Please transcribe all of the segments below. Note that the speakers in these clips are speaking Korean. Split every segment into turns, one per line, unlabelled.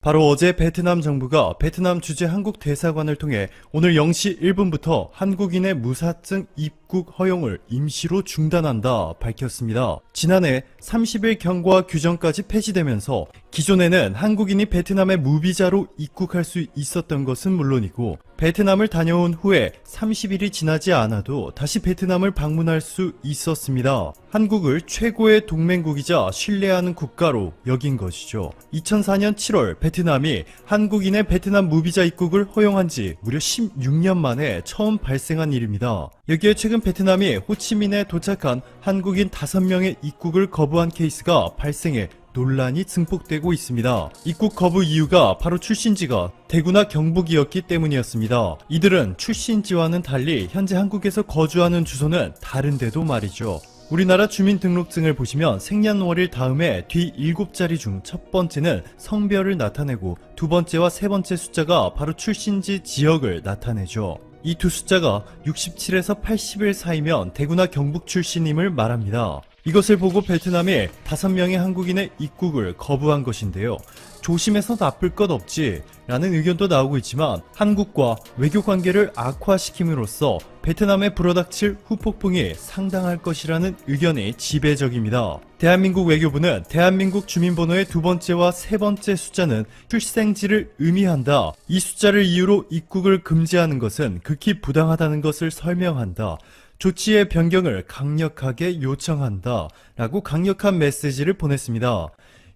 바로 어제 베트남 정부가 베트남 주재 한국 대사관을 통해 오늘 0시 1분부터 한국인의 무사증 입국 허용을 임시로 중단한다 밝혔습니다. 지난해 30일 경과 규정까지 폐지되면서 기존에는 한국인이 베트남에 무비자로 입국할 수 있었던 것은 물론이고 베트남을 다녀온 후에 30일이 지나지 않아도 다시 베트남을 방문할 수 있었습니다. 한국을 최고의 동맹국이자 신뢰하는 국가로 여긴 것이죠. 2004년 7월 베트남이 한국인의 베트남 무비자 입국을 허용한 지 무려 16년 만에 처음 발생한 일입니다. 여기에 최근 베트남이 호치민에 도착한 한국인 5명의 입국을 거부한 케이스가 발생해 논란이 증폭되고 있습니다. 입국 거부 이유가 바로 출신지가 대구나 경북이었기 때문이었습니다. 이들은 출신지와는 달리 현재 한국에서 거주하는 주소는 다른데도 말이죠. 우리나라 주민등록증을 보시면 생년월일 다음에 뒤 7자리 중 첫 번째는 성별을 나타내고 두 번째와 세 번째 숫자가 바로 출신지 지역을 나타내죠. 이 두 숫자가 67에서 80일 사이면 대구나 경북 출신임을 말합니다. 이것을 보고 베트남이 5명의 한국인의 입국을 거부한 것인데요. 조심해서 나쁠 것 없지 라는 의견도 나오고 있지만 한국과 외교 관계를 악화시킴으로써 베트남에 불어닥칠 후폭풍이 상당할 것이라는 의견이 지배적입니다. 대한민국 외교부는 대한민국 주민번호의 두 번째와 세 번째 숫자는 출생지를 의미한다. 이 숫자를 이유로 입국을 금지하는 것은 극히 부당하다는 것을 설명한다. 조치의 변경을 강력하게 요청한다 라고 강력한 메시지를 보냈습니다.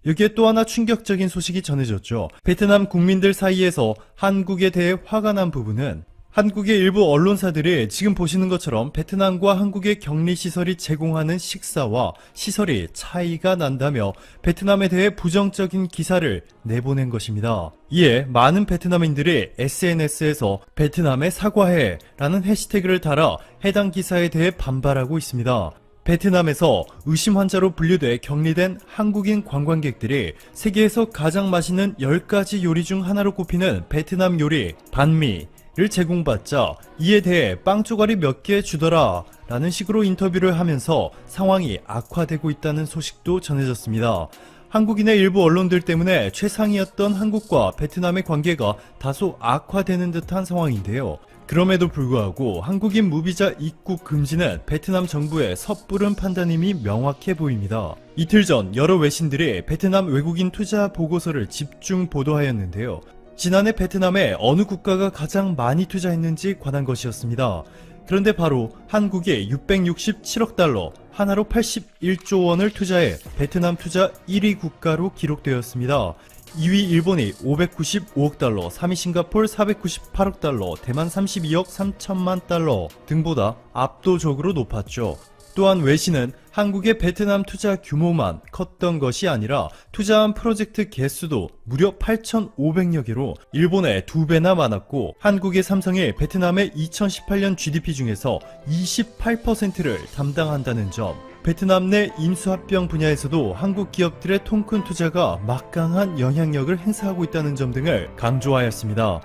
여기에 또 하나 충격적인 소식이 전해졌죠. 베트남 국민들 사이에서 한국에 대해 화가 난 부분은 한국의 일부 언론사들이 지금 보시는 것처럼 베트남과 한국의 격리시설이 제공하는 식사와 시설이 차이가 난다며 베트남에 대해 부정적인 기사를 내보낸 것입니다. 이에 많은 베트남인들이 SNS에서 베트남에 사과해 라는 해시태그를 달아 해당 기사에 대해 반발하고 있습니다. 베트남에서 의심 환자로 분류돼 격리된 한국인 관광객들이 세계에서 가장 맛있는 10가지 요리 중 하나로 꼽히는 베트남 요리 반미를 제공받자 이에 대해 빵 쪼가리 몇 개 주더라 라는 식으로 인터뷰를 하면서 상황이 악화되고 있다는 소식도 전해졌습니다. 한국인의 일부 언론들 때문에 최상이었던 한국과 베트남의 관계가 다소 악화되는 듯한 상황인데요. 그럼에도 불구하고 한국인 무비자 입국 금지는 베트남 정부의 섣부른 판단임이 명확해 보입니다. 이틀 전 여러 외신들이 베트남 외국인 투자 보고서를 집중 보도하였는데요. 지난해 베트남에 어느 국가가 가장 많이 투자했는지 관한 것이었습니다. 그런데 바로 한국이 667억 달러, 하나로 81조 원을 투자해 베트남 투자 1위 국가로 기록되었습니다. 2위 일본이 595억 달러, 3위 싱가폴 498억 달러, 대만 32억 3천만 달러 등보다 압도적으로 높았죠. 또한 외신은 한국의 베트남 투자 규모만 컸던 것이 아니라 투자한 프로젝트 개수도 무려 8,500여 개로 일본의 2배나 많았고 한국의 삼성이 베트남의 2018년 GDP 중에서 28%를 담당한다는 점, 베트남 내 인수합병 분야에서도 한국 기업들의 통큰 투자가 막강한 영향력을 행사하고 있다는 점 등을 강조하였습니다.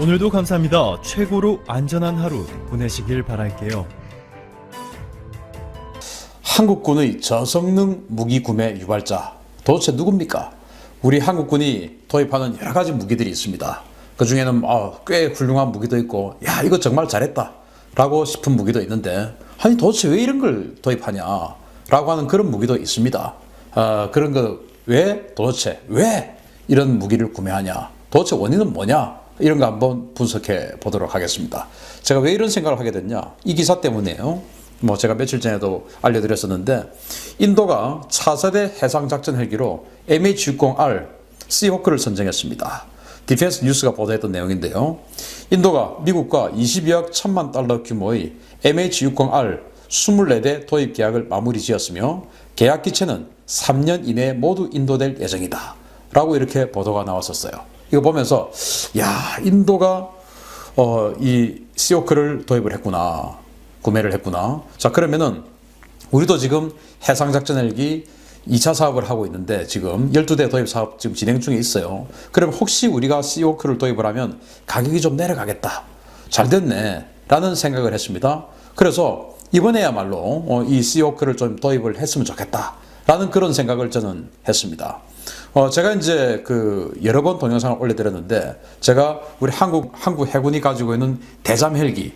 오늘도 감사합니다. 최고로 안전한 하루 보내시길 바랄게요.
한국군의 저성능 무기 구매 유발자 도대체 누굽니까? 우리 한국군이 도입하는 여러 가지 무기들이 있습니다. 그 중에는 꽤 훌륭한 무기도 있고 야 이거 정말 잘했다 라고 싶은 무기도 있는데 아니 도대체 왜 이런 걸 도입하냐 라고 하는 그런 무기도 있습니다. 그런 거 도대체 왜 이런 무기를 구매하냐, 도대체 원인은 뭐냐, 이런 거 한번 분석해 보도록 하겠습니다. 제가 왜 이런 생각을 하게 됐냐, 이 기사 때문이에요. 제가 며칠 전에도 알려드렸었는데 인도가 차세대 해상작전 헬기로 MH-60R 시호크를 선정했습니다. 디펜스 뉴스가 보도했던 내용인데요. 인도가 미국과 22억 1천만 달러 규모의 MH-60R 24대 도입 계약을 마무리 지었으며 계약 기체는 3년 이내에 모두 인도될 예정이다 라고 이렇게 보도가 나왔었어요. 이거 보면서 야 인도가 이 시호크를 도입을 했구나, 구매를 했구나. 자, 그러면은 우리도 지금 해상작전 헬기 2차 사업을 하고 있는데 지금 12대 도입 사업 지금 진행 중에 있어요. 그럼 혹시 우리가 시호크를 도입을 하면 가격이 좀 내려가겠다, 잘 됐네 라는 생각을 했습니다. 그래서 이번에야말로 이 시호크를 좀 도입을 했으면 좋겠다 라는 그런 생각을 저는 했습니다. 제가 이제 그 여러 번 동영상을 올려드렸는데, 제가 우리 한국 해군이 가지고 있는 대잠 헬기,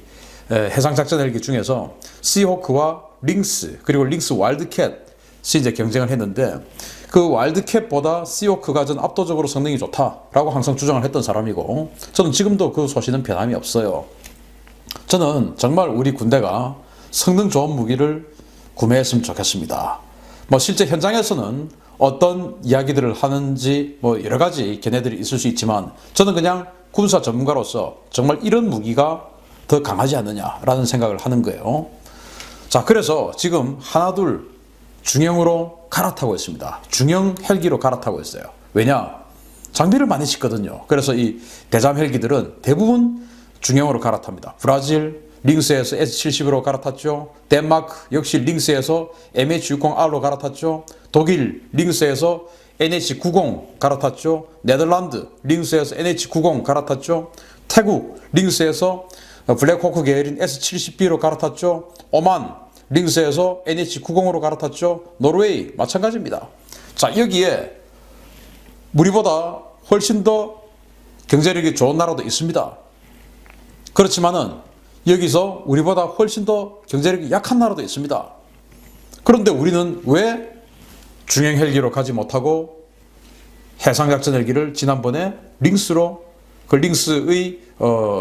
해상작전 헬기 중에서 시호크와 링스, 그리고 링스 와일드캣이 이제 경쟁을 했는데, 그 와일드캣보다 시호크가 전 압도적으로 성능이 좋다라고 항상 주장을 했던 사람이고, 저는 지금도 그 소신은 변함이 없어요. 저는 정말 우리 군대가 성능 좋은 무기를 구매했으면 좋겠습니다. 뭐 실제 현장에서는 어떤 이야기들을 하는지 뭐 여러 가지 견해들이 있을 수 있지만, 저는 그냥 군사 전문가로서 정말 이런 무기가 더 강하지 않느냐라는 생각을 하는 거예요. 자, 그래서 지금 하나둘 중형으로 갈아타고 있습니다. 중형 헬기로 갈아타고 있어요. 왜냐? 장비를 많이 짓거든요. 그래서 이 대잠 헬기들은 대부분 중형으로 갈아탑니다. 브라질 링스에서 S70으로 갈아탔죠. 덴마크 역시 링스에서 MH60R로 갈아탔죠. 독일 링스에서 NH90 갈아탔죠. 네덜란드 링스에서 NH90 갈아탔죠. 태국 링스에서 블랙호크 계열인 S70B로 갈아탔죠. 오만 링스에서 NH90으로 갈아탔죠. 노르웨이 마찬가지입니다. 자, 여기에 우리보다 훨씬 더 경제력이 좋은 나라도 있습니다. 그렇지만은 여기서 우리보다 훨씬 더 경제력이 약한 나라도 있습니다. 그런데 우리는 왜 중형 헬기로 가지 못하고 해상작전 헬기를 지난번에 링스로, 그 링스의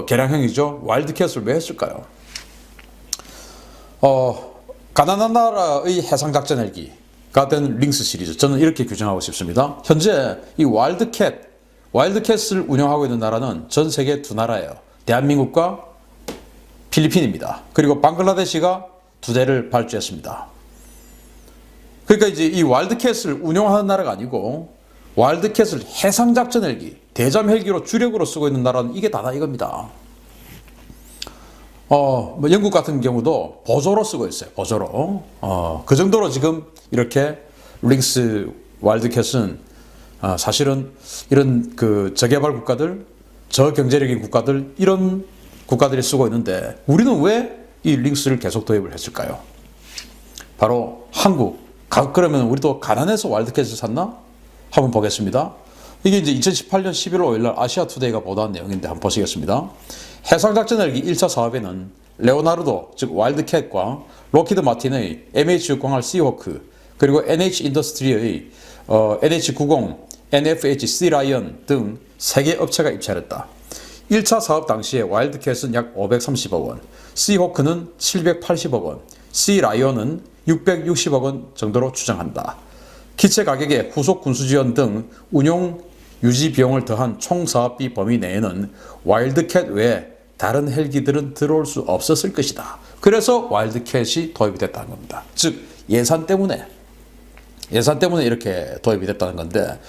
개량형이죠, 와일드캣을 왜 했을까요? 가난한 나라의 해상작전 헬기가 된 링스 시리즈, 저는 이렇게 규정하고 싶습니다. 현재 이 와일드캣을 운영하고 있는 나라는 전 세계 두 나라예요. 대한민국과 필리핀입니다. 그리고 방글라데시가 두 대를 발주했습니다. 그러니까 이제 이 와일드캣을 운영하는 나라가 아니고 와일드캣을 해상작전 헬기, 대잠 헬기로 주력으로 쓰고 있는 나라는 이게 다다 이겁니다. 뭐 영국 같은 경우도 보조로 쓰고 있어요. 보조로. 그 정도로 지금 이렇게 링스 와일드캣은 사실은 이런 그 저개발 국가들, 저경제력인 국가들, 이런 국가들이 쓰고 있는데, 우리는 왜 이 링스를 계속 도입을 했을까요? 바로 한국. 그러면 우리도 가난해서 와일드캣을 샀나? 한번 보겠습니다. 이게 이제 2018년 11월 5일날 아시아투데이가 보도한 내용인데 한번 보시겠습니다. 해상작전 헬기 1차 사업에는 레오나르도, 즉 와일드캣과 로키드 마틴의 MH60R 시호크, 그리고 NH인더스트리의 NH90, NFH 시라이언 등 3개 업체가 입찰했다. 1차 사업 당시에 와일드캣은 약 530억 원, 시호크는 780억 원, 시라이언은 660억 원 정도로 추정한다. 기체 가격에 후속 군수지원 등 운용 유지 비용을 더한 총 사업비 범위 내에는 와일드캣 외에 다른 헬기들은 들어올 수 없었을 것이다. 그래서 와일드캣이 도입이 됐다는 겁니다. 즉 예산 때문에 이렇게 도입이 됐다는 건데,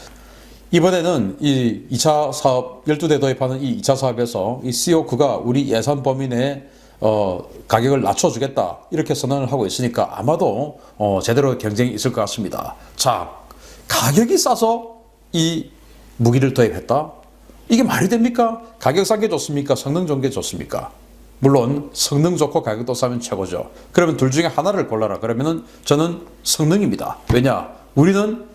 이번에는 이 2차 사업 12대 도입하는 이 2차 사업에서 이 시호크가 우리 예산 범위 내에 가격을 낮춰주겠다 이렇게 선언을 하고 있으니까 아마도 제대로 경쟁이 있을 것 같습니다. 자, 가격이 싸서 이 무기를 도입했다? 이게 말이 됩니까? 가격 싼 게 좋습니까? 성능 좋은 게 좋습니까? 물론 성능 좋고 가격도 싸면 최고죠. 그러면 둘 중에 하나를 골라라. 그러면은 저는 성능입니다. 왜냐? 우리는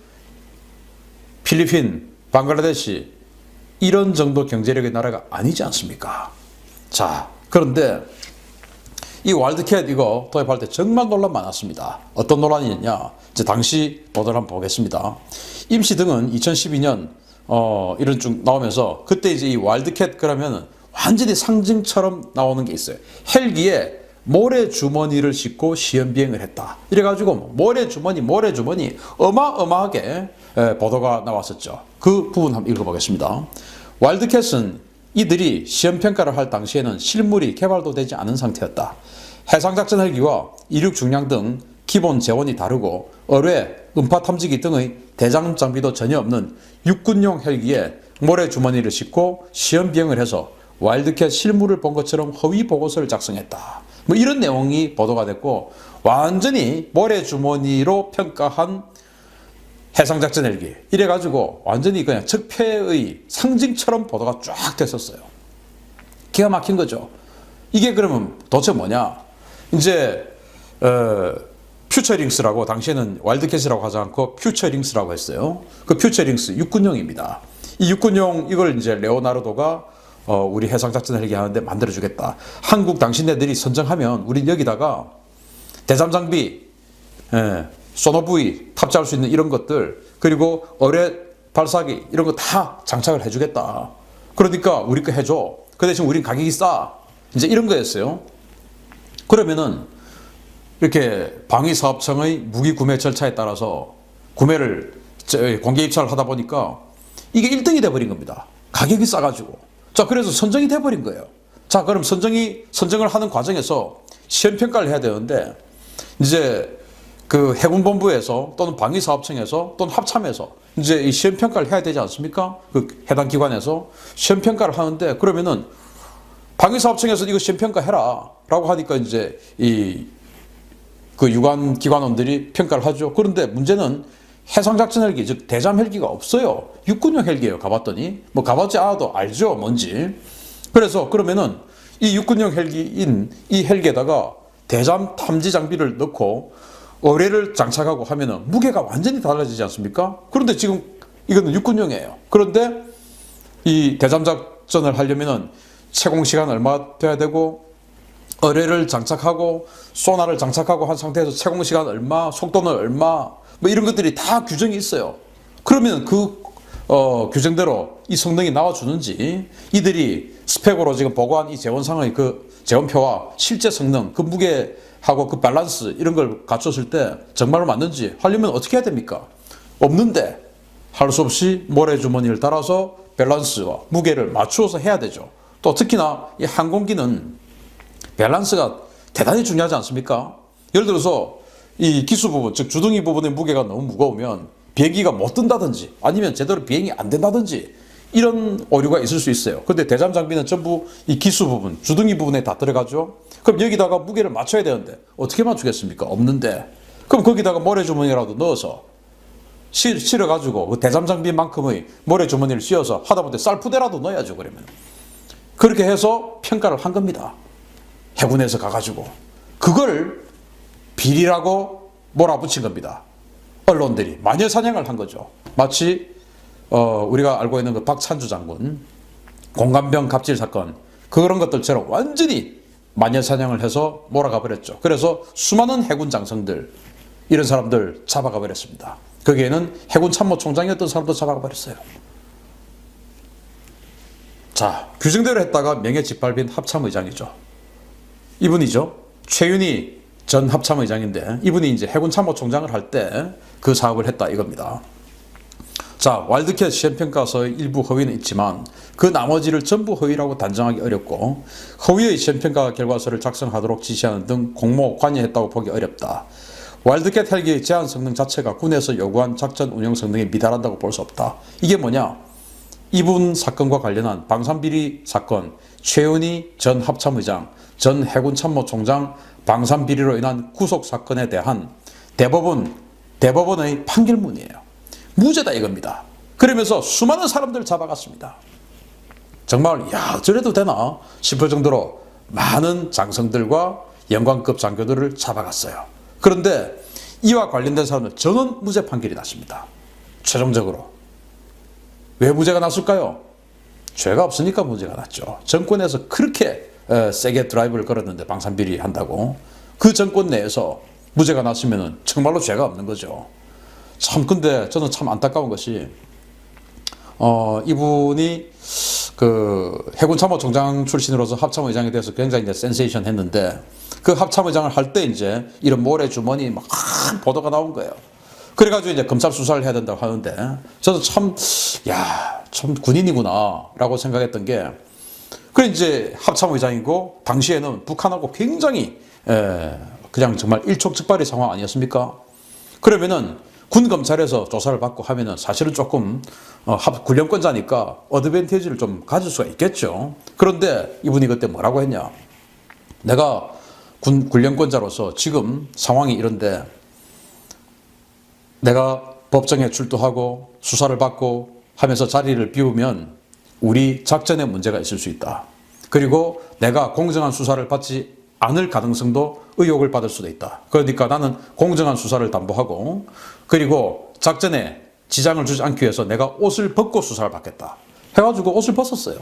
필리핀, 방글라데시 이런 정도 경제력의 나라가 아니지 않습니까? 자, 그런데 이 와일드캣 이거 도입할 때 정말 논란 많았습니다. 어떤 논란이 있냐? 이제 당시 보도를 한번 보겠습니다. 임시 등은 2012년 이런 쭉 나오면서, 그때 이제 이 와일드캣 그러면 완전히 상징처럼 나오는 게 있어요. 헬기에 모래 주머니를 싣고 시험 비행을 했다. 이래가지고 모래 주머니 어마어마하게 보도가 나왔었죠. 그 부분 한번 읽어보겠습니다. 와일드캣은 이들이 시험 평가를 할 당시에는 실물이 개발도 되지 않은 상태였다. 해상작전 헬기와 이륙 중량 등 기본 재원이 다르고 어뢰, 음파 탐지기 등의 대장 장비도 전혀 없는 육군용 헬기에 모래 주머니를 싣고 시험 비행을 해서 와일드캣 실물을 본 것처럼 허위 보고서를 작성했다. 뭐 이런 내용이 보도가 됐고, 완전히 모래 주머니로 평가한 해상작전 헬기 이래가지고 완전히 그냥 적폐의 상징처럼 보도가 쫙 됐었어요. 기가 막힌 거죠. 이게 그러면 도대체 뭐냐? 이제 퓨처링스라고, 당시에는 와일드캣이라고 하지 않고 퓨처링스라고 했어요. 그 퓨처링스 육군용입니다. 이 육군용 이걸 이제 레오나르도가 우리 해상작전 헬기 하는데 만들어주겠다. 한국 당신네들이 선정하면 우린 여기다가 대잠 장비, 소노부이 탑재할 수 있는 이런 것들, 그리고 어뢰 발사기 이런 거 다 장착을 해주겠다. 그러니까 우리 거 해줘. 그 대신 우린 가격이 싸. 이제 이런 거였어요. 그러면은 이렇게 방위사업청의 무기 구매 절차에 따라서 구매를 공개 입찰을 하다 보니까 이게 1등이 돼버린 겁니다. 가격이 싸가지고. 자, 그래서 선정이 돼버린 거예요. 자, 그럼 선정을 하는 과정에서 시험평가를 해야 되는데, 이제 그 해군본부에서 또는 방위사업청에서 또는 합참에서 이제 이 시험평가를 해야 되지 않습니까? 그 해당 기관에서 시험평가를 하는데, 그러면은 방위사업청에서 이거 시험평가 해라 라고 하니까 이제 그 유관 기관원들이 평가를 하죠. 그런데 문제는 해상작전 헬기, 즉 대잠 헬기가 없어요. 육군용 헬기예요. 가봤더니 뭐 가봤지 않아도 알죠, 뭔지. 그래서 그러면은 이 육군용 헬기인 이 헬기에다가 대잠 탐지 장비를 넣고 어뢰를 장착하고 하면은 무게가 완전히 달라지지 않습니까? 그런데 지금 이거는 육군용이에요. 그런데 이 대잠 작전을 하려면은 채공 시간 얼마 돼야 되고, 어뢰를 장착하고 소나를 장착하고 한 상태에서 채공 시간 얼마, 속도는 얼마, 뭐 이런 것들이 다 규정이 있어요. 그러면 그 규정대로 이 성능이 나와주는지, 이들이 스펙으로 지금 보고한 이 재원상의 그 재원표와 실제 성능, 그 무게하고 그 밸런스 이런 걸 갖췄을 때 정말로 맞는지 하려면 어떻게 해야 됩니까? 없는데 할 수 없이 모래주머니를 따라서 밸런스와 무게를 맞추어서 해야 되죠. 또 특히나 이 항공기는 밸런스가 대단히 중요하지 않습니까? 예를 들어서 이 기수 부분, 즉 주둥이 부분의 무게가 너무 무거우면 비행기가 못 뜬다든지 아니면 제대로 비행이 안 된다든지 이런 오류가 있을 수 있어요. 그런데 대잠 장비는 전부 이 기수 부분, 주둥이 부분에 다 들어가죠. 그럼 여기다가 무게를 맞춰야 되는데 어떻게 맞추겠습니까? 없는데. 그럼 거기다가 모래주머니라도 넣어서 실어가지고 그 대잠 장비만큼의 모래주머니를 씌워서 하다못해 쌀푸대라도 넣어야죠. 그러면 그렇게 해서 평가를 한 겁니다. 해군에서 가가지고 그걸 비리라고 몰아붙인 겁니다. 언론들이 마녀사냥을 한 거죠. 마치 우리가 알고 있는 그 박찬주 장군 공감병 갑질 사건 그런 것들처럼 완전히 마녀사냥을 해서 몰아가 버렸죠. 그래서 수많은 해군 장성들 이런 사람들 잡아가 버렸습니다. 거기에는 해군 참모총장이었던 사람도 잡아가 버렸어요. 자, 규정대로 했다가 명예 짓밟힌 합참의장이죠. 이분이죠. 최윤희 전 합참의장인데 이분이 이제 해군 참모총장을 할 때 그 사업을 했다 이겁니다. 자, 와일드캣 시험평가서의 일부 허위는 있지만 그 나머지를 전부 허위라고 단정하기 어렵고 허위의 시험평가 결과서를 작성하도록 지시하는 등 공모 관여했다고 보기 어렵다. 와일드캣 헬기의 제한 성능 자체가 군에서 요구한 작전 운영 성능에 미달한다고 볼 수 없다. 이게 뭐냐? 이분 사건과 관련한 방산비리 사건, 최윤희 전 합참의장, 전 해군 참모총장 방산비리로 인한 구속 사건에 대한 대법원의 판결문이에요. 무죄다 이겁니다. 그러면서 수많은 사람들 잡아갔습니다. 정말 야 저래도 되나 싶을 정도로 많은 장성들과 영관급 장교들을 잡아갔어요. 그런데 이와 관련된 사람은 전원 무죄 판결이 났습니다. 최종적으로. 왜 무죄가 났을까요? 죄가 없으니까 무죄가 났죠. 정권에서 그렇게 세게 드라이브를 걸었는데 방산비리 한다고 그 정권 내에서 무죄가 났으면 정말로 죄가 없는 거죠. 참 근데 저는 참 안타까운 것이 이분이 그 해군 참모총장 출신으로서 합참의장에 대해서 굉장히 이제 센세이션 했는데 그 합참의장을 할 때 이제 이런 모래 주머니 막 보도가 나온 거예요. 그래가지고 이제 검찰 수사를 해야 된다고 하는데 저도 참 군인이구나라고 생각했던 게 그래 이제 합참의장이고 당시에는 북한하고 굉장히 그냥 정말 일촉즉발의 상황 아니었습니까? 그러면은 군 검찰에서 조사를 받고 하면은 사실은 조금 군령권자니까 어드밴티지를 좀 가질 수가 있겠죠. 그런데 이분이 그때 뭐라고 했냐? 내가 군령권자로서 지금 상황이 이런데 내가 법정에 출두하고 수사를 받고 하면서 자리를 비우면 우리 작전에 문제가 있을 수 있다. 그리고 내가 공정한 수사를 받지 않을 가능성도 의혹을 받을 수도 있다. 그러니까 나는 공정한 수사를 담보하고 그리고 작전에 지장을 주지 않기 위해서 내가 옷을 벗고 수사를 받겠다. 해가지고 옷을 벗었어요.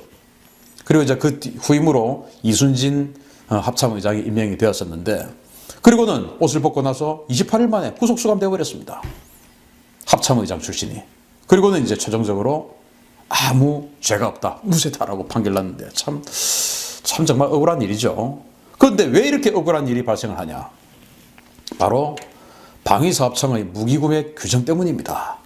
그리고 이제 그 후임으로 이순진 합참의장이 임명이 되었었는데 그리고는 옷을 벗고 나서 28일 만에 구속 수감되어 버렸습니다. 합참의장 출신이. 그리고는 이제 최종적으로 아무 죄가 없다. 무죄다라고 판결났는데 참 정말 억울한 일이죠. 그런데 왜 이렇게 억울한 일이 발생을 하냐? 바로 방위사업청의 무기구매 규정 때문입니다.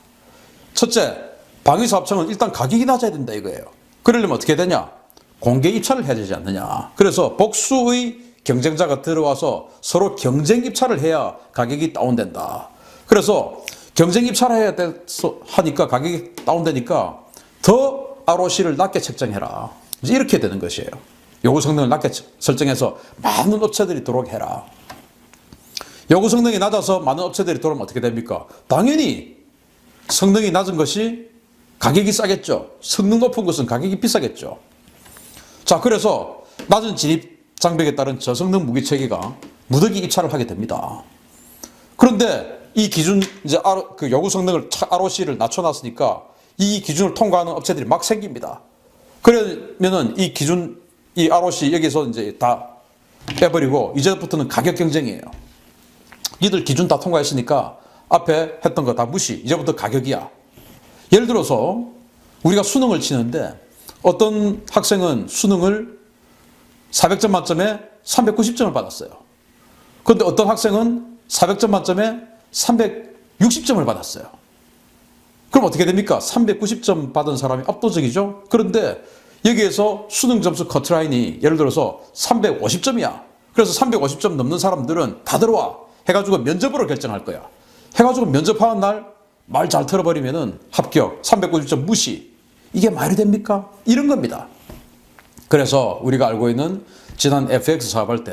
첫째, 방위사업청은 일단 가격이 낮아야 된다 이거예요. 그러려면 어떻게 되냐? 공개 입찰을 해야 되지 않느냐. 그래서 복수의 경쟁자가 들어와서 서로 경쟁 입찰을 해야 가격이 다운된다. 그래서 경쟁 입찰을 하니까 가격이 다운되니까 더 ROC를 낮게 책정해라. 이렇게 되는 것이에요. 요구 성능을 낮게 설정해서 많은 업체들이 들어오게 해라. 요구 성능이 낮아서 많은 업체들이 들어오면 어떻게 됩니까? 당연히 성능이 낮은 것이 가격이 싸겠죠. 성능 높은 것은 가격이 비싸겠죠. 자, 그래서 낮은 진입 장벽에 따른 저성능 무기 체계가 무더기 입찰을 하게 됩니다. 그런데 이 기준 이제 그 요구 성능을 ROC를 낮춰놨으니까 이 기준을 통과하는 업체들이 막 생깁니다. 그러면은 이 기준 이 ROC 여기서 이제 다 빼버리고 이제부터는 가격 경쟁이에요. 니들 기준 다 통과했으니까 앞에 했던 거 다 무시. 이제부터 가격이야. 예를 들어서 우리가 수능을 치는데 어떤 학생은 수능을 400점 만점에 390점을 받았어요. 그런데 어떤 학생은 400점 만점에 360점을 받았어요. 그럼 어떻게 됩니까? 390점 받은 사람이 압도적이죠? 그런데 여기에서 수능 점수 커트라인이 예를 들어서 350점이야. 그래서 350점 넘는 사람들은 다 들어와. 해가지고 면접으로 결정할 거야. 해가지고 면접하는 날 말 잘 틀어버리면은 합격, 390점 무시. 이게 말이 됩니까? 이런 겁니다. 그래서 우리가 알고 있는 지난 FX 사업할 때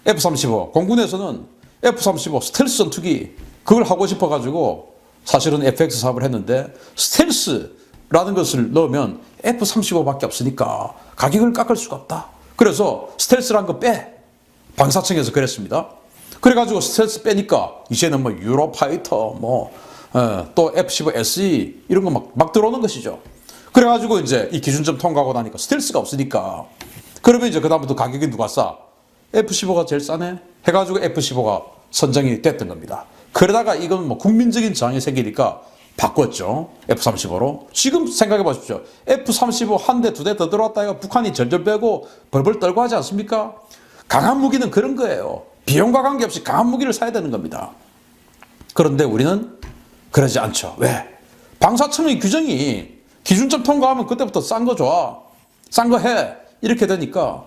F-35, 공군에서는 F-35 스텔스 전투기 그걸 하고 싶어가지고 사실은 FX 사업을 했는데 스텔스라는 것을 넣으면 F-35밖에 없으니까 가격을 깎을 수가 없다. 그래서 스텔스라는 거 빼. 방사청에서 그랬습니다. 그래가지고 스텔스 빼니까 이제는 뭐 유로파이터 또 F-15 SE 이런 거 막 들어오는 것이죠. 그래가지고 이제 이 기준점 통과하고 나니까 스텔스가 없으니까 그러면 이제 그다음부터 가격이 누가 싸? F-15가 제일 싸네? 해가지고 F-15가 선정이 됐던 겁니다. 그러다가 이건 뭐 국민적인 저항이 생기니까 바꿨죠. F-35로. 지금 생각해 보십시오. F-35 한 대, 두 대 더 들어왔다 해가 북한이 절절 빼고 벌벌 떨고 하지 않습니까? 강한 무기는 그런 거예요. 비용과 관계없이 강한 무기를 사야 되는 겁니다. 그런데 우리는 그러지 않죠. 왜? 방사청의 규정이 기준점 통과하면 그때부터 싼 거 좋아. 싼 거 해. 이렇게 되니까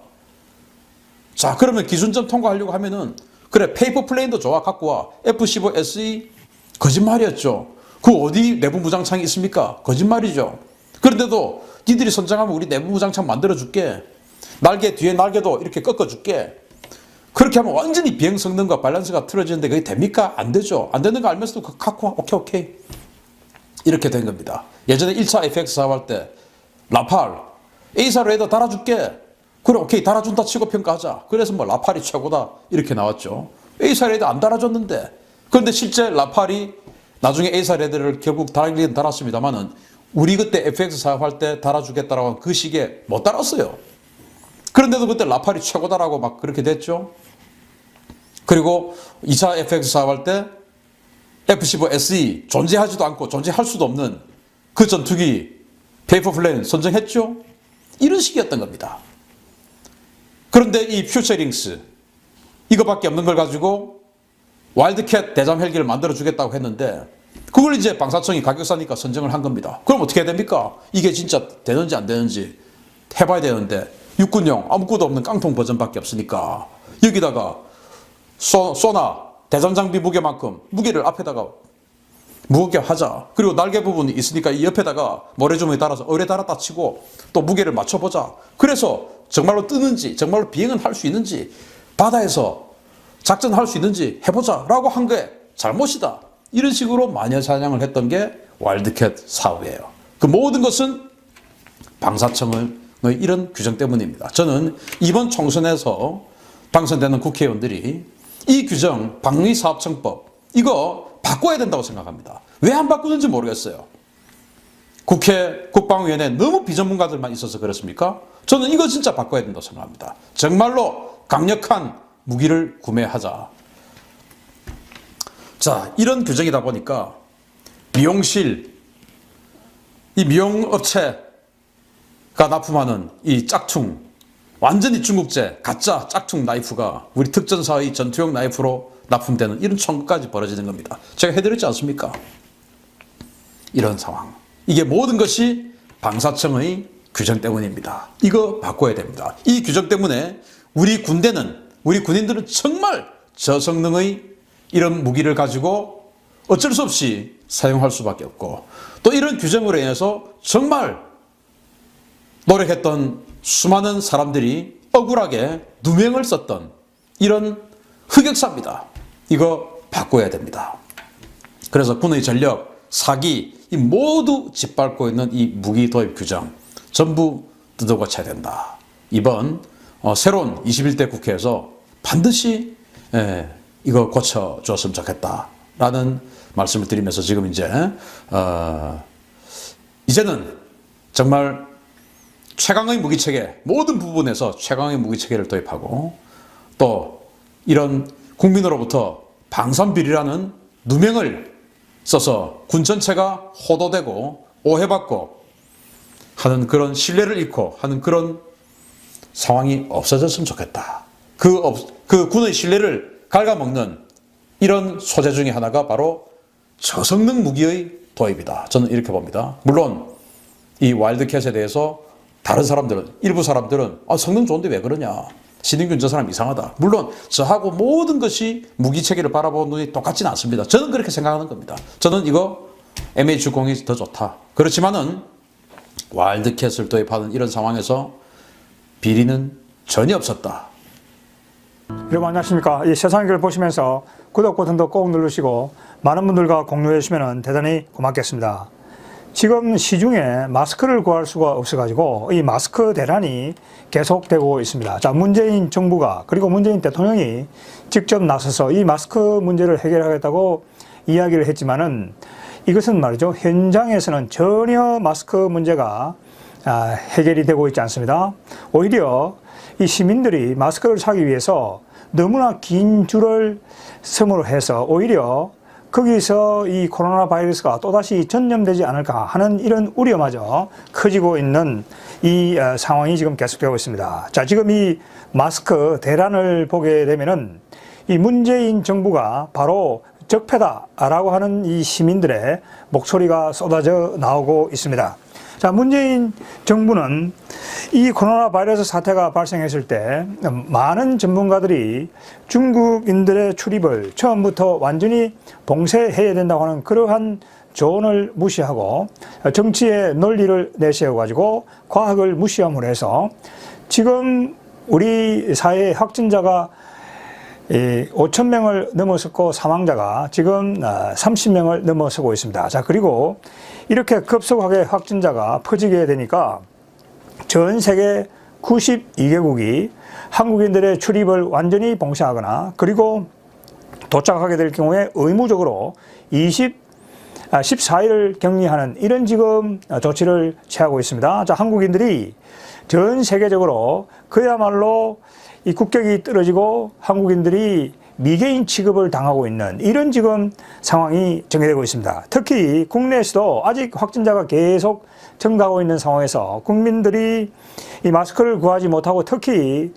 자, 그러면 기준점 통과하려고 하면은 그래, 페이퍼 플레인도 좋아. 갖고 와. F-15 SE 거짓말이었죠. 그 어디 내부 무장창이 있습니까? 거짓말이죠. 그런데도 니들이 선정하면 우리 내부 무장창 만들어줄게. 날개, 뒤에 날개도 이렇게 꺾어줄게. 그렇게 하면 완전히 비행 성능과 밸런스가 틀어지는데 그게 됩니까? 안 되죠. 안 되는 거 알면서도 갖고 와. 오케이. 이렇게 된 겁니다. 예전에 1차 FX 사업할 때 라팔, A사 레이더 달아줄게. 그래, 오케이. 달아준다 치고 평가하자. 그래서 뭐 라팔이 최고다. 이렇게 나왔죠. A사 레이더 안 달아줬는데. 그런데 실제 라팔이 나중에 A사 레이더를 결국 달긴 달았습니다만은 우리 그때 FX 사업할 때 달아주겠다라고 한 그 시기에 못 달았어요. 그런데도 그때 라팔이 최고다라고 막 그렇게 됐죠. 그리고 2차 FX 사업할 때 F-15 SE 존재하지도 않고 존재할 수도 없는 그 전투기 페이퍼 플레인 선정했죠. 이런 식이었던 겁니다. 그런데 이 퓨처링스 이거밖에 없는 걸 가지고 와일드캣 대잠 헬기를 만들어주겠다고 했는데 그걸 이제 방사청이 가격 싸니까 선정을 한 겁니다. 그럼 어떻게 해야 됩니까? 이게 진짜 되는지 안 되는지 해봐야 되는데 육군용 아무것도 없는 깡통 버전밖에 없으니까 여기다가 쏘나 대전장비 무게만큼 무게를 앞에다가 무겁게 하자. 그리고 날개 부분이 있으니까 이 옆에다가 모래주머니 달아서 어뢰 달았다 치고 또 무게를 맞춰보자. 그래서 정말로 뜨는지 정말로 비행은 할 수 있는지 바다에서 작전할 수 있는지 해보자 라고 한 게 잘못이다. 이런 식으로 마녀사냥을 했던 게 와일드캣 사업이에요. 그 모든 것은 방사청의 이런 규정 때문입니다. 저는 이번 총선에서 당선되는 국회의원들이 이 규정 방위사업청법 이거 바꿔야 된다고 생각합니다. 왜 안 바꾸는지 모르겠어요. 국회 국방위원회 너무 비전문가들만 있어서 그렇습니까? 저는 이거 진짜 바꿔야 된다고 생각합니다. 정말로 강력한 무기를 구매하자. 자, 이런 규정이다 보니까 미용실, 이 미용업체가 납품하는 이 짝퉁, 완전히 중국제 가짜 짝퉁 나이프가 우리 특전사의 전투용 나이프로 납품되는 이런 청구까지 벌어지는 겁니다. 제가 해드렸지 않습니까? 이런 상황. 이게 모든 것이 방사청의 규정 때문입니다. 이거 바꿔야 됩니다. 이 규정 때문에 우리 군인들은 정말 저성능의 이런 무기를 가지고 어쩔 수 없이 사용할 수밖에 없고, 또 이런 규정으로 인해서 정말 노력했던 수많은 사람들이 억울하게 누명을 썼던 이런 흑역사입니다. 이거 바꿔야 됩니다. 그래서 군의 전력, 사기 이 모두 짓밟고 있는 이 무기 도입 규정 전부 뜯어고쳐야 된다. 이번 새로운 21대 국회에서 반드시 이거 고쳐줬으면 좋겠다라는 말씀을 드리면서 지금 이제는 정말 최강의 무기체계, 모든 부분에서 최강의 무기체계를 도입하고, 또 이런 국민으로부터 방산비리라는 누명을 써서 군 전체가 호도되고 오해받고 하는 그런 신뢰를 잃고 하는 그런 상황이 없어졌으면 좋겠다. 그 군의 신뢰를 갉아먹는 이런 소재 중에 하나가 바로 저성능 무기의 도입이다. 저는 이렇게 봅니다. 물론 이 와일드캣에 대해서 다른 사람들은, 일부 사람들은 성능 좋은데 왜 그러냐, 신인균 저 사람 이상하다. 물론 저하고 모든 것이 무기체계를 바라보는 눈이 똑같지는 않습니다. 저는 그렇게 생각하는 겁니다. 저는 이거 MH90이 더 좋다. 그렇지만은 와일드캣을 도입하는 이런 상황에서 비리는 전혀 없었다.
여러분 안녕하십니까. 이 세상을 보시면서 구독 버튼도 꼭 누르시고 많은 분들과 공유해 주시면 대단히 고맙겠습니다. 지금 시중에 마스크를 구할 수가 없어가지고 이 마스크 대란이 계속되고 있습니다. 자, 문재인 정부가, 그리고 문재인 대통령이 직접 나서서 이 마스크 문제를 해결하겠다고 이야기를 했지만은 이것은 말이죠, 현장에서는 전혀 마스크 문제가 해결이 되고 있지 않습니다. 오히려 이 시민들이 마스크를 사기 위해서 너무나 긴 줄을 섬으로 해서 오히려 거기서 이 코로나 바이러스가 또다시 전염되지 않을까 하는 이런 우려마저 커지고 있는 이 상황이 지금 계속되고 있습니다. 자, 지금 이 마스크 대란을 보게 되면은 이 문재인 정부가 바로 적폐다라고 하는 이 시민들의 목소리가 쏟아져 나오고 있습니다. 자, 문재인 정부는 이 코로나 바이러스 사태가 발생했을 때 많은 전문가들이 중국인들의 출입을 처음부터 완전히 봉쇄해야 된다고 하는 그러한 조언을 무시하고 정치의 논리를 내세워가지고 과학을 무시함으로 해서 지금 우리 사회의 확진자가 5,000명을 넘어섰고 사망자가 지금 30명을 넘어서고 있습니다. 자, 그리고 이렇게 급속하게 확진자가 퍼지게 되니까 전 세계 92개국이 한국인들의 출입을 완전히 봉쇄하거나, 그리고 도착하게 될 경우에 의무적으로 14일을 격리하는 이런 지금 조치를 취하고 있습니다. 자, 한국인들이 전 세계적으로 그야말로 이 국격이 떨어지고 한국인들이 미개인 취급을 당하고 있는 이런 지금 상황이 전개되고 있습니다. 특히 국내에서도 아직 확진자가 계속 증가하고 있는 상황에서 국민들이 이 마스크를 구하지 못하고, 특히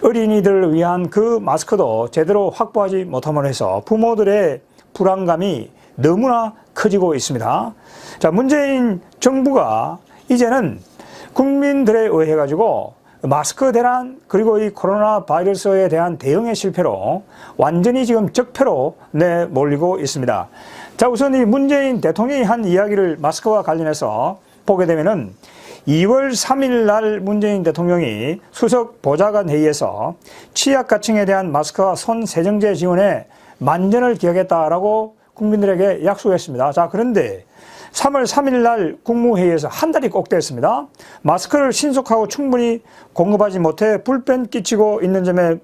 어린이들을 위한 그 마스크도 제대로 확보하지 못함으로 해서 부모들의 불안감이 너무나 커지고 있습니다. 자, 문재인 정부가 이제는 국민들에 의해 가지고 마스크 대란, 그리고 이 코로나 바이러스에 대한 대응의 실패로 완전히 지금 적폐로 내몰리고 있습니다. 자, 우선 이 문재인 대통령이 한 이야기를 마스크와 관련해서 보게 되면은 2월 3일 날 문재인 대통령이 수석 보좌관 회의에서 취약계층에 대한 마스크와 손 세정제 지원에 만전을 기하겠다라고 국민들에게 약속했습니다. 자, 그런데 3월 3일 날 국무회의에서 한 달이 꼭 됐습니다. 마스크를 신속하고 충분히 공급하지 못해 불편 끼치고 있는 점에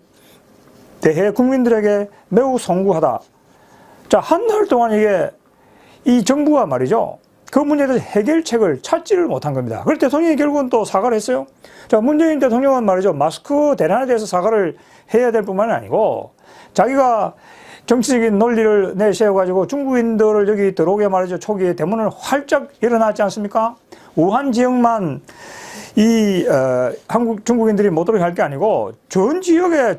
대해 국민들에게 매우 송구하다. 자, 한 달 동안 이게 이 정부가 말이죠. 그 문제에 대해서 해결책을 찾지를 못한 겁니다. 그래서 대통령이 결국은 또 사과를 했어요. 자, 문재인 대통령은 말이죠. 마스크 대란에 대해서 사과를 해야 될 뿐만 아니고 자기가 정치적인 논리를 내세워가지고 중국인들을 여기 들어오게 말이죠. 초기에 대문을 활짝 열어놨지 않습니까? 우한 지역만 중국인들이 못 들어오게 할 게 아니고 전 지역의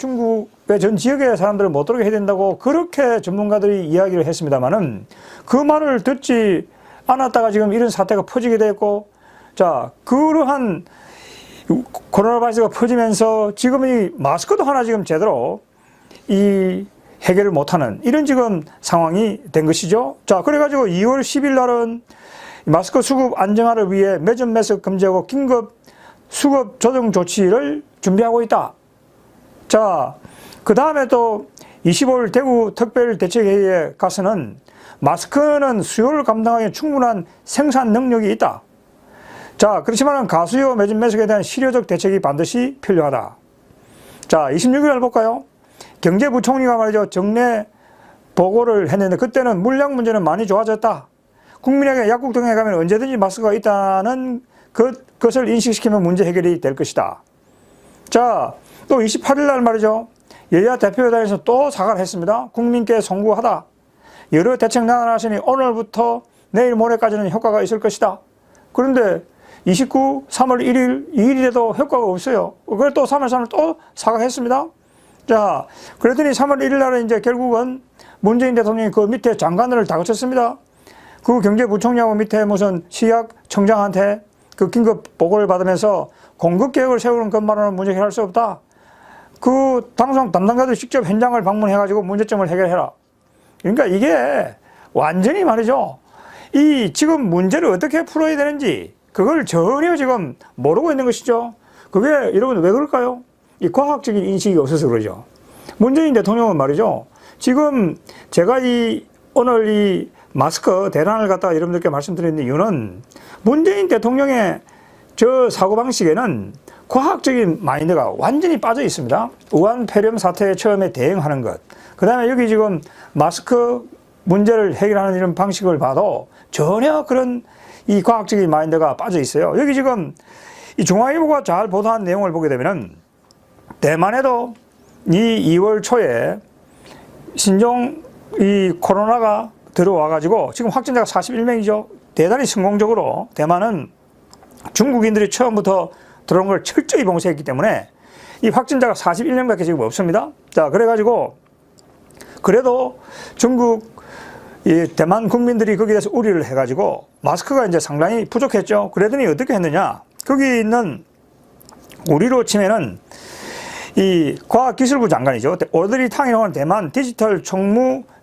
사람들을 못 들어오게 해야 된다고 그렇게 전문가들이 이야기를 했습니다만은 그 말을 듣지 않았다가 지금 이런 사태가 퍼지게 됐고, 자, 그러한 코로나 바이러스가 퍼지면서 지금 이 마스크도 하나 지금 제대로 이 해결을 못하는 이런 지금 상황이 된 것이죠. 자, 그래가지고 2월 10일 날은 마스크 수급 안정화를 위해 매점 매석 금지하고 긴급 수급 조정 조치를 준비하고 있다. 자, 그 다음에 또 25일 대구 특별대책회의에 가서는 마스크는 수요를 감당하기 충분한 생산 능력이 있다. 자, 그렇지만 가수요 매점 매석에 대한 실효적 대책이 반드시 필요하다. 자, 26일 볼까요? 경제부총리가 말이죠. 정례 보고를 했는데 그때는 물량 문제는 많이 좋아졌다. 국민에게 약국 등에 가면 언제든지 마스크가 있다는 그것을 인식시키면 문제 해결이 될 것이다. 자, 또 28일 날 말이죠. 여야 대표회담에서 또 사과를 했습니다. 국민께 송구하다. 여러 대책 나눠나시니 오늘부터 내일 모레까지는 효과가 있을 것이다. 그런데 29, 3월 1일, 2일에도 효과가 없어요. 그걸 또 3월 3일 또 사과했습니다. 자, 그랬더니 3월 1일 날에 이제 결국은 문재인 대통령이 그 밑에 장관을 다 거쳤습니다. 그 경제부총리하고 밑에 무슨 시약청장한테 그 긴급 보고를 받으면서 공급 계획을 세우는 것만으로는 문제 해결할 수 없다. 그 방송 담당자들이 직접 현장을 방문해가지고 문제점을 해결해라. 그러니까 이게 완전히 말이죠. 이 지금 문제를 어떻게 풀어야 되는지 그걸 전혀 지금 모르고 있는 것이죠. 그게 여러분 왜 그럴까요? 이 과학적인 인식이 없어서 그러죠. 문재인 대통령은 말이죠. 지금 제가 오늘 이 마스크 대란을 갖다가 여러분들께 말씀드리는 이유는 문재인 대통령의 저 사고방식에는 과학적인 마인드가 완전히 빠져 있습니다. 우한 폐렴 사태에 처음에 대응하는 것. 그 다음에 여기 지금 마스크 문제를 해결하는 이런 방식을 봐도 전혀 그런 이 과학적인 마인드가 빠져 있어요. 여기 지금 이 중앙일보가 잘 보도한 내용을 보게 되면은 대만에도 이 2월 초에 신종 이 코로나가 들어와가지고 지금 확진자가 41명이죠. 대단히 성공적으로 대만은 중국인들이 처음부터 들어온 걸 철저히 봉쇄했기 때문에 이 확진자가 41명밖에 지금 없습니다. 자, 그래가지고 그래도 중국 이 대만 국민들이 거기에 대해서 우려를 해가지고 마스크가 이제 상당히 부족했죠. 그러더니 어떻게 했느냐. 거기 있는 우리로 치면은 이 과학기술부 장관이죠. 오드리 탕이라는 대만 디지털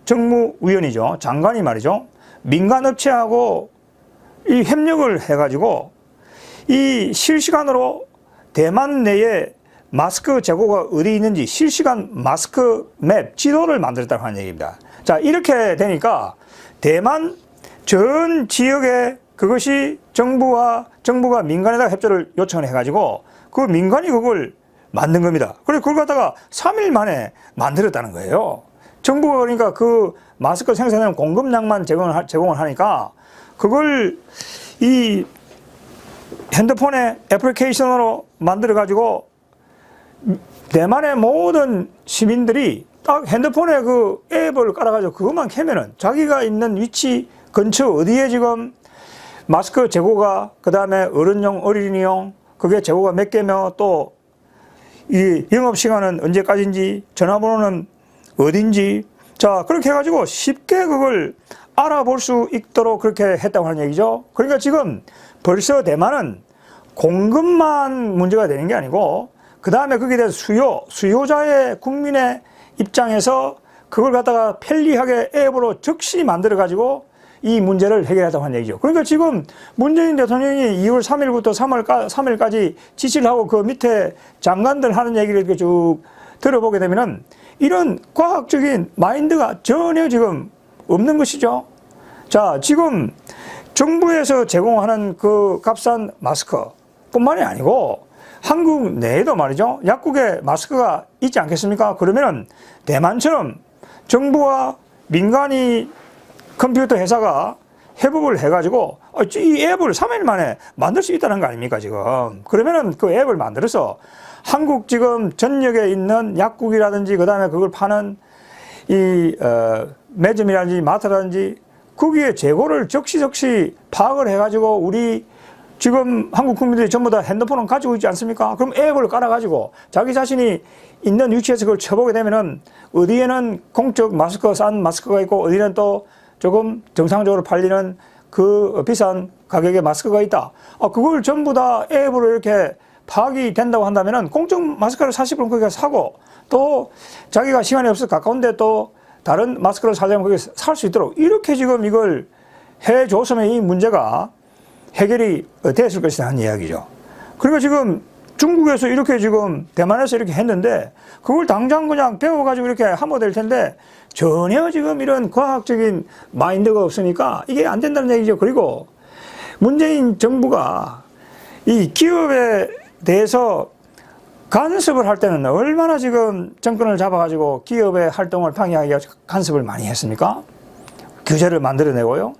정무위원이죠. 장관이 말이죠. 민간업체하고 이 협력을 해가지고 이 실시간으로 대만 내에 마스크 재고가 어디 있는지 실시간 마스크 맵 지도를 만들었다고 하는 얘기입니다. 자, 이렇게 되니까 대만 전 지역에 그것이 정부가 민간에다가 협조를 요청을 해가지고 그 민간이 그걸 만든 겁니다. 그래서 그걸 갖다가 3일 만에 만들었다는 거예요. 정부가 그러니까 그 마스크 생산하는 공급량만 제공을 하니까 그걸 이 핸드폰에 애플리케이션으로 만들어가지고 대만의 모든 시민들이 딱 핸드폰에 그 앱을 깔아가지고 그것만 켜면은 자기가 있는 위치 근처 어디에 지금 마스크 재고가 그 다음에 어른용, 어린이용 그게 재고가 몇 개며 또 이 영업시간은 언제까지인지 전화번호는 어딘지 자 그렇게 해가지고 쉽게 그걸 알아볼 수 있도록 그렇게 했다고 하는 얘기죠. 그러니까 지금 벌써 대만은 공급만 문제가 되는 게 아니고 그 다음에 거기에 대해서 수요자의 국민의 입장에서 그걸 갖다가 편리하게 앱으로 즉시 만들어 가지고 이 문제를 해결했다고 하는 얘기죠. 그러니까 지금 문재인 대통령이 2월 3일부터 3일까지 지시를 하고 그 밑에 장관들 하는 얘기를 이렇게 쭉 들어보게 되면은 이런 과학적인 마인드가 전혀 지금 없는 것이죠. 자, 지금 정부에서 제공하는 그 값싼 마스크 뿐만이 아니고 한국 내에도 말이죠. 약국에 마스크가 있지 않겠습니까? 그러면은 대만처럼 정부와 민간이 컴퓨터 회사가 협업을 해가지고 이 앱을 3일 만에 만들 수 있다는 거 아닙니까 지금. 그러면은 그 앱을 만들어서 한국 지금 전역에 있는 약국이라든지 그다음에 그걸 파는 이 매점이라든지 마트라든지 거기에 재고를 적시적시 파악을 해가지고 우리 지금 한국 국민들이 전부 다 핸드폰은 가지고 있지 않습니까? 그럼 앱을 깔아가지고 자기 자신이 있는 위치에서 그걸 쳐보게 되면은 어디에는 공적 마스크, 싼 마스크가 있고 어디는 또 조금 정상적으로 팔리는 그 비싼 가격의 마스크가 있다. 그걸 전부 다 앱으로 이렇게 파악이 된다고 한다면은 공적 마스크를 사실 거기 가서 사고 또 자기가 시간이 없어서 가까운데 또 다른 마스크를 사려면 거기서 살 수 있도록 이렇게 지금 이걸 해줬으면 이 문제가 해결이 됐을 것이라는 이야기죠. 그리고 지금 중국에서 이렇게 지금 대만에서 이렇게 했는데 그걸 당장 그냥 배워가지고 이렇게 하면 될 텐데 전혀 지금 이런 과학적인 마인드가 없으니까 이게 안 된다는 얘기죠. 그리고 문재인 정부가 이 기업에 대해서 간섭을 할 때는 얼마나 지금 정권을 잡아가지고 기업의 활동을 방해하기 위해서 간섭을 많이 했습니까? 규제를 만들어내고요.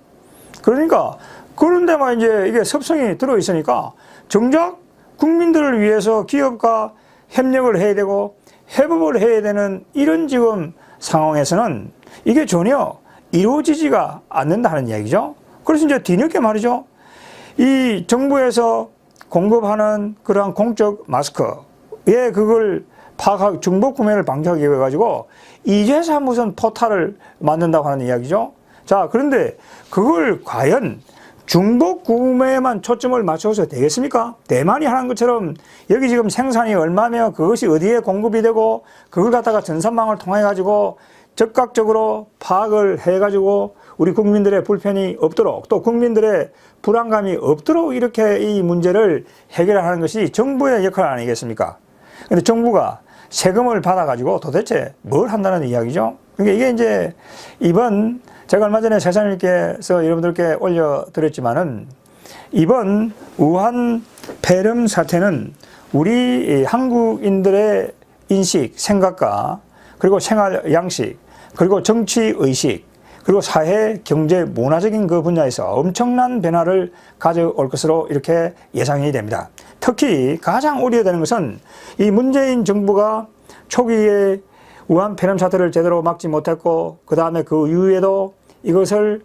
그러니까 그런데만 이제 이게 섭성이 들어있으니까 정작 국민들을 위해서 기업과 협력을 해야 되고 협업을 해야 되는 이런 지금 상황에서는 이게 전혀 이루어지지가 않는다는 이야기죠. 그래서 이제 뒤늦게 말이죠. 이 정부에서 공급하는 그러한 공적 마스크에 그걸 파악하고 중복 구매를 방지하기 위해 가지고 이제서 무슨 포탈을 만든다고 하는 이야기죠. 자, 그런데 그걸 과연 중복 구매에만 초점을 맞춰서 되겠습니까? 대만이 하는 것처럼 여기 지금 생산이 얼마며 그것이 어디에 공급이 되고 그걸 갖다가 전산망을 통해 가지고 즉각적으로 파악을 해 가지고 우리 국민들의 불편이 없도록 또 국민들의 불안감이 없도록 이렇게 이 문제를 해결하는 것이 정부의 역할 아니겠습니까? 근데 정부가 세금을 받아 가지고 도대체 뭘 한다는 이야기죠? 그러니까 이게 이제 이번 제가 얼마 전에 세상일께서 여러분들께 올려드렸지만은 이번 우한 폐렴 사태는 우리 한국인들의 인식, 생각과 그리고 생활 양식, 그리고 정치 의식, 그리고 사회, 경제, 문화적인 그 분야에서 엄청난 변화를 가져올 것으로 이렇게 예상이 됩니다. 특히 가장 우려되는 것은 이 문재인 정부가 초기에 우한 폐렴 사태를 제대로 막지 못했고 그 다음에 그 이후에도 이것을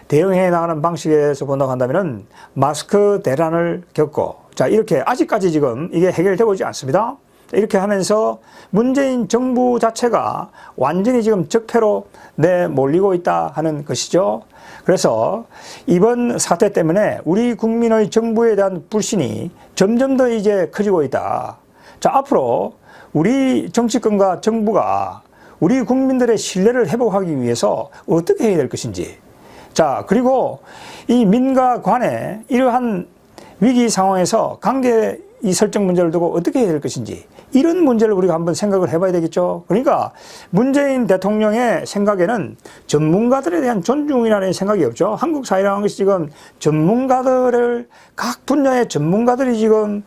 대응해 나가는 방식에서 본다고 한다면 마스크 대란을 겪고 자 이렇게 아직까지 지금 이게 해결되고 있지 않습니다. 이렇게 하면서 문재인 정부 자체가 완전히 지금 적폐로 내몰리고 있다 하는 것이죠. 그래서 이번 사태 때문에 우리 국민의 정부에 대한 불신이 점점 더 이제 커지고 있다. 자, 앞으로 우리 정치권과 정부가 우리 국민들의 신뢰를 회복하기 위해서 어떻게 해야 될 것인지. 자, 그리고 이 민과 관의 이러한 위기 상황에서 관계 이 설정 문제를 두고 어떻게 해야 될 것인지 이런 문제를 우리가 한번 생각을 해봐야 되겠죠. 그러니까 문재인 대통령의 생각에는 전문가들에 대한 존중이라는 생각이 없죠. 한국 사회라는 것이 지금 전문가들을 각 분야의 전문가들이 지금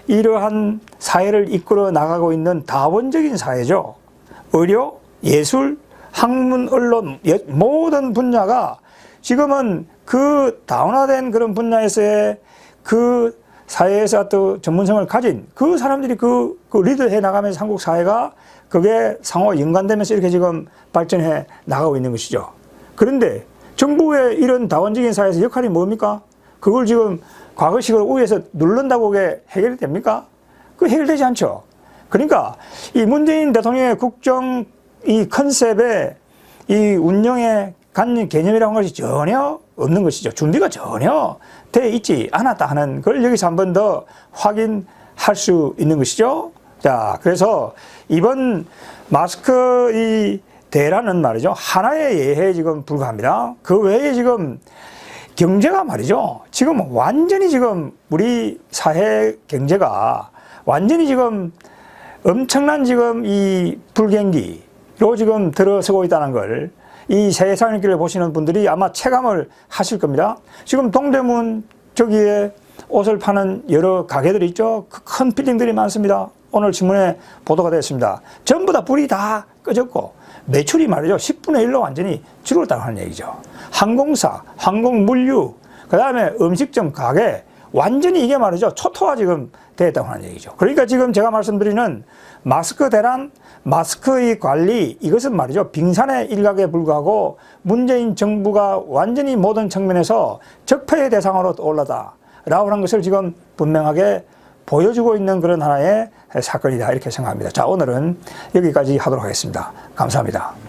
이러한 사회를 이끌어 나가고 있는 다원적인 사회죠. 의료, 예술, 학문, 언론 모든 분야가 지금은 그 다원화된 그런 분야에서의 그 사회에서 또 전문성을 가진 그 사람들이 그 리드해 나가면서 한국 사회가 그게 상호 연관되면서 이렇게 지금 발전해 나가고 있는 것이죠. 그런데 정부의 이런 다원적인 사회에서 역할이 뭡니까? 그걸 지금 과거식으로 위에서 누른다고 그게 해결이 됩니까? 그 해결되지 않죠. 그러니까 이 문재인 대통령의 국정 이 컨셉에 이 운영의 개념이라는 것이 전혀 없는 것이죠. 준비가 전혀 돼 있지 않았다 하는 걸 여기서 한 번 더 확인할 수 있는 것이죠. 자, 그래서 이번 마스크 이 대란은 말이죠. 하나의 예에 지금 불과합니다. 그 외에 지금 경제가 말이죠. 지금 완전히 지금 우리 사회 경제가 완전히 지금 엄청난 지금 이 불경기로 지금 들어서고 있다는 걸 이 세상일기를 보시는 분들이 아마 체감을 하실 겁니다. 지금 동대문 저기에 옷을 파는 여러 가게들이 있죠. 큰 빌딩들이 많습니다. 오늘 신문에 보도가 됐습니다. 전부 다 불이 다 꺼졌고 매출이 말이죠. 10분의 1로 완전히 줄었다고 하는 얘기죠. 항공사, 항공물류, 그 다음에 음식점 가게 완전히 이게 말이죠. 초토화 지금 됐다고 하는 얘기죠. 그러니까 지금 제가 말씀드리는 마스크 대란, 마스크의 관리 이것은 말이죠. 빙산의 일각에 불과하고 문재인 정부가 완전히 모든 측면에서 적폐의 대상으로 올라다라고 하는 것을 지금 분명하게 보여주고 있는 그런 하나의 사건이다 이렇게 생각합니다. 자, 오늘은 여기까지 하도록 하겠습니다. 감사합니다.